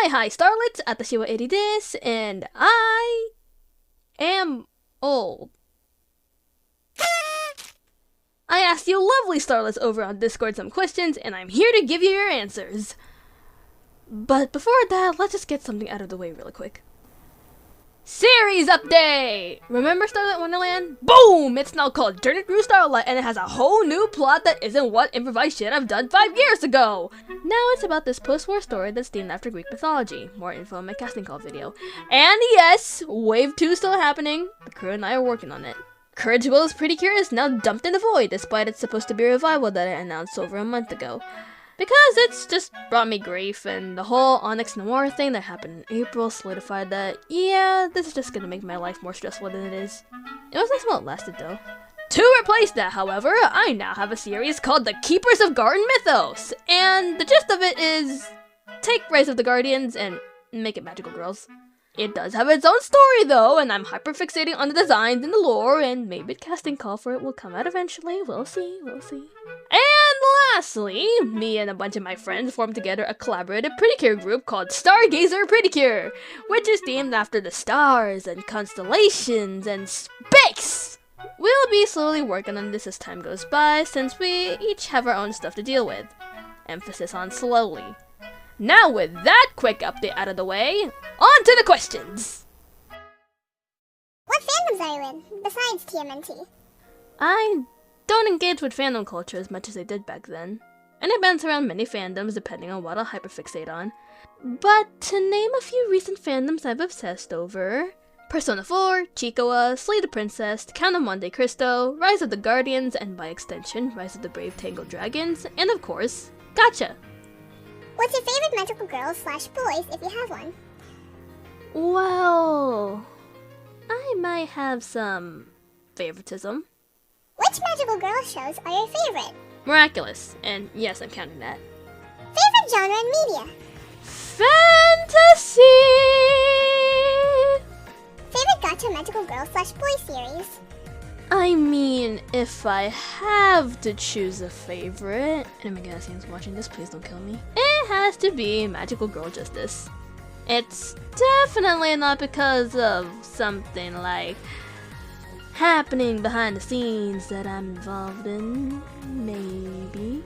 Hi, Starlets, Atashiwa 80 this, and I am old. I asked you lovely Starlets over on Discord some questions, and I'm here to give you your answers. But before that, let's just get something out of the way really quick. Series update! Remember Starlight Wonderland? Boom! It's now called Journey Through Starlight, and it has a whole new plot that isn't what improvised shit I've done 5 years ago! Now it's about this post-war story that's themed after Greek mythology. More info in my casting call video. And yes, Wave 2 is still happening. The crew and I are working on it. Courage Will's Pretty Cure is now dumped in the void, despite it's supposed to be a revival that I announced over a month ago. Because it's just brought me grief, and the whole Onyx Noir thing that happened in April solidified that, yeah, this is just gonna make my life more stressful than it is. It was nice while it lasted, though. To replace that, however, I now have a series called The Keepers of Garden Mythos, and the gist of it is take Rise of the Guardians and make it magical girls. It does have its own story, though, and I'm hyper-fixating on the designs and the lore, and maybe a casting call for it will come out eventually. We'll see. And lastly, me and a bunch of my friends formed together a collaborative Pretty group called Stargazer Pretty, which is themed after the stars and constellations and space. We'll be slowly working on this as time goes by, since we each have our own stuff to deal with. Emphasis on slowly. Now with that quick update out of the way, on to the questions! What fandoms are you in, besides TMNT? I don't engage with fandom culture as much as I did back then, and I bounce around many fandoms depending on what I'll hyperfixate on. But to name a few recent fandoms I've obsessed over: Persona 4, Chicoa, Slay the Princess, Count of Monte Cristo, Rise of the Guardians, and by extension, Rise of the Brave Tangled Dragons, and of course, Gacha. What's your favorite magical girls/boys if you have one? Well, I might have some favoritism. Which magical girl shows are your favorite? Miraculous, and yes, I'm counting that. Favorite genre and media? Fantasy! Favorite gacha magical girl/boy series? I mean, if I have to choose a favorite, and my Gassian's watching this, please don't kill me, it has to be Magical Girl Justice. It's definitely not because of something like happening behind the scenes that I'm involved in, maybe.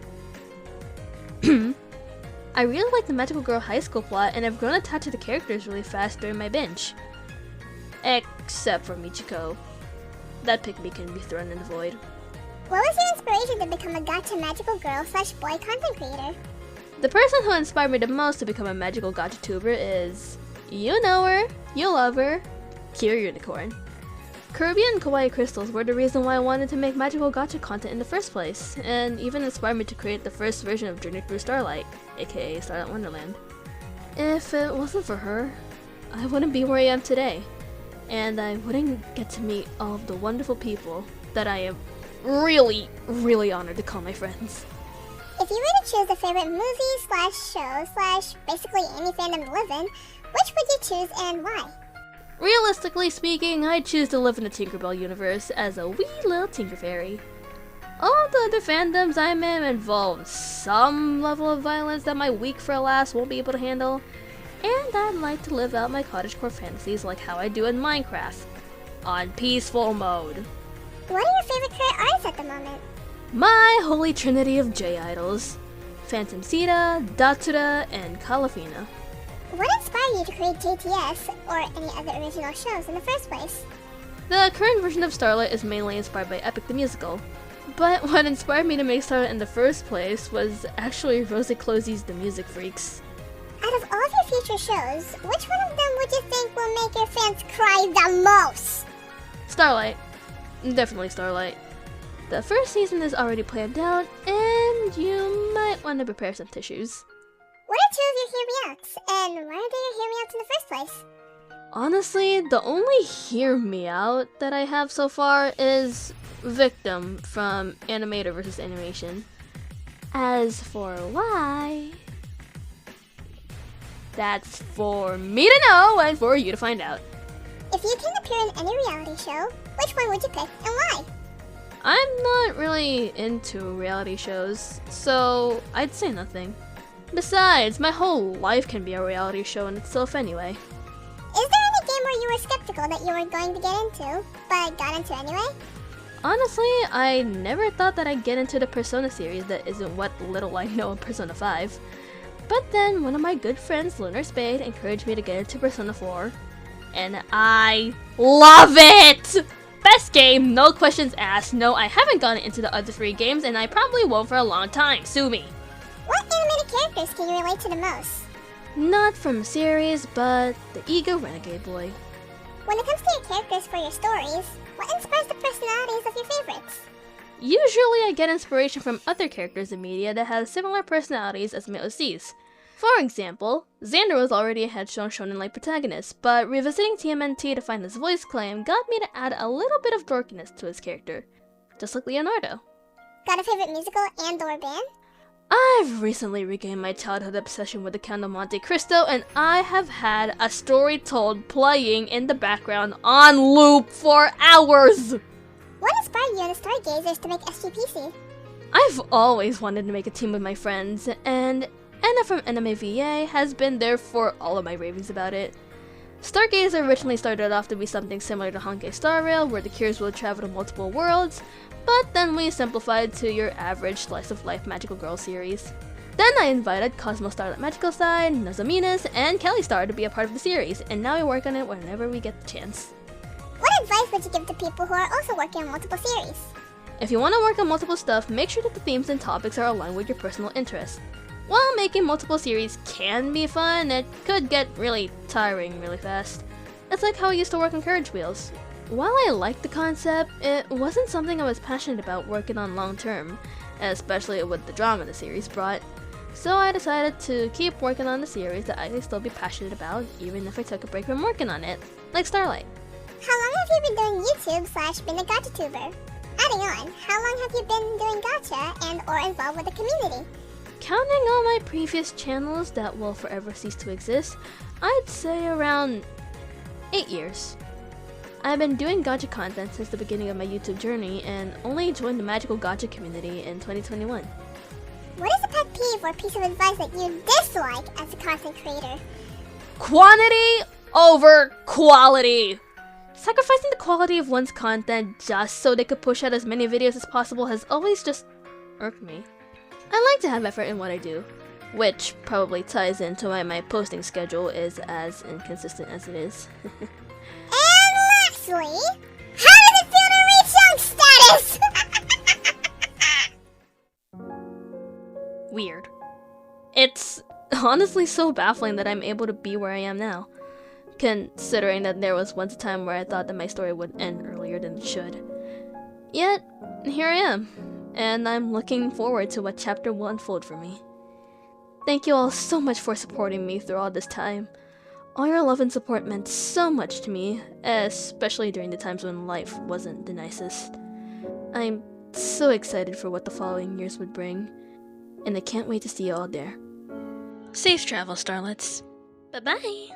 I really like the Magical Girl high school plot, and I've grown attached to the characters really fast during my binge. Except for Michiko. That pick-me can be thrown in the void. What was your inspiration to become a gacha magical girl/boy content creator? The person who inspired me the most to become a magical gacha tuber is, you know her, you love her, Kira Unicorn. Caribbean Kawaii Crystals were the reason why I wanted to make magical gacha content in the first place, and even inspired me to create the first version of Journey Through Starlight, aka Starlight Wonderland. If it wasn't for her, I wouldn't be where I am today. And I wouldn't get to meet all of the wonderful people that I am really honored to call my friends. If you were to choose a favorite movie/show/basically any fandom to live in, which would you choose and why? Realistically speaking, I'd choose to live in the Tinkerbell universe as a wee little Tinker Fairy. All the other fandoms I'm in involve some level of violence that my weak frail ass won't be able to handle. And I'd like to live out my cottagecore fantasies like how I do in Minecraft, on peaceful mode. What are your favorite current artists at the moment? My holy trinity of J-idols: Phantom Sita, Datsura, and Kalafina. What inspired you to create JTS or any other original shows in the first place? The current version of Starlight is mainly inspired by Epic the Musical. But what inspired me to make Starlight in the first place was actually Rosie Closey's The Music Freaks. Out of all of your future shows, which one of them would you think will make your fans cry the most? Starlight. Definitely Starlight. The first season is already planned out, and you might want to prepare some tissues. What are two of your Hear Me Outs, and why are they your Hear Me Outs in the first place? Honestly, the only Hear Me Out that I have so far is Victim from Animator vs. Animation. As for why, that's for me to know and for you to find out. If you can appear in any reality show, which one would you pick and why? I'm not really into reality shows, so I'd say nothing. Besides, my whole life can be a reality show in itself anyway. Is there any game where you were skeptical that you were going to get into, but got into anyway? Honestly, I never thought that I'd get into the Persona series that isn't what little I know of Persona 5. But then one of my good friends, Lunar Spade, encouraged me to get into Persona 4. And I love it! Best game, no questions asked. No, I haven't gotten into the other 3 games and I probably won't for a long time. Sue me. What animated characters can you relate to the most? Not from a series, but the Ego Renegade Boy. When it comes to your characters for your stories, what inspires the personalities of your favorites? Usually I get inspiration from other characters in media that have similar personalities as my OCs. For example, Xander was already a headstrong shonen-like protagonist, but revisiting TMNT to find his voice claim got me to add a little bit of dorkiness to his character, just like Leonardo. Got a favorite musical and/or band? I've recently regained my childhood obsession with the Count of Monte Cristo, and I have had a story told playing in the background on loop for hours! What inspired you and the Stargazers to make SGPC? I've always wanted to make a team with my friends, and Anna from Ename VA has been there for all of my ravings about it. Stargazer originally started off to be something similar to Honkai Star Rail, where the Cures will travel to multiple worlds, but then we simplified to your average slice-of-life magical girl series. Then I invited Cosmo Starlight Magical Side, Nozominas, and Kelly Star to be a part of the series, and now we work on it whenever we get the chance. What advice would you give to people who are also working on multiple series? If you want to work on multiple stuff, make sure that the themes and topics are aligned with your personal interests. While making multiple series can be fun, it could get really tiring really fast. It's like how I used to work on Courage Wheels. While I liked the concept, it wasn't something I was passionate about working on long term, especially with the drama the series brought. So I decided to keep working on the series that I could still be passionate about, even if I took a break from working on it, like Starlight. How long have you been doing YouTube / been a gacha tuber? Adding on, how long have you been doing gacha and or involved with the community? Counting all my previous channels that will forever cease to exist, I'd say around 8 years. I've been doing gacha content since the beginning of my YouTube journey and only joined the magical gacha community in 2021. What is a pet peeve or piece of advice that you dislike as a content creator? Quantity over quality! Sacrificing the quality of one's content just so they could push out as many videos as possible has always just irked me. I like to have effort in what I do, which probably ties into why my posting schedule is as inconsistent as it is. And lastly, how does it feel to reach young status? Weird. It's honestly so baffling that I'm able to be where I am now, considering that there was once a time where I thought that my story would end earlier than it should. Yet, here I am, and I'm looking forward to what chapter will unfold for me. Thank you all so much for supporting me through all this time. All your love and support meant so much to me, especially during the times when life wasn't the nicest. I'm so excited for what the following years would bring, and I can't wait to see you all there. Safe travel, starlets. Bye-bye!